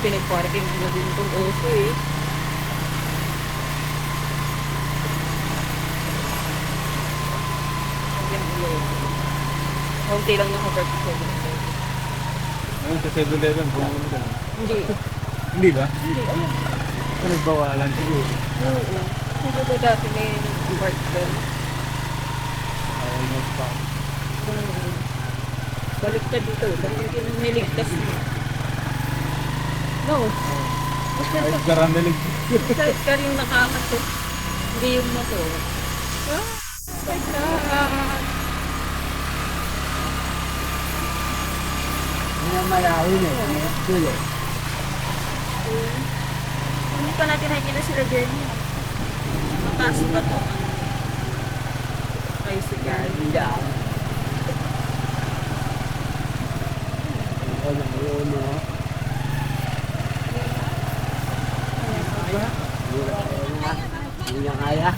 pinag-parking na din itong oso eh. Hanggang ulo. Kaunti lang nakapark sa 7-Eleven. Ayun sa 7-Eleven, pumunta ka na. Hindi. Hindi ba? Hindi, ayun. Ano nagbawalan siguro? Oo. Hindi ko dati may park doon. Ayaw mag-pa. Balik ka dito. Bakit yun niligtas mo? No. Ay, garandalig. Kahit ka rin nakakasot. Hindi yung motor. Ah, my God. Hindi na malawin eh. Dulo. Hindi pa natin nakikita sila Jenny. Mataas ba ito? Tricycle. Hindi ako. Ano na yun, Hindi na kaya.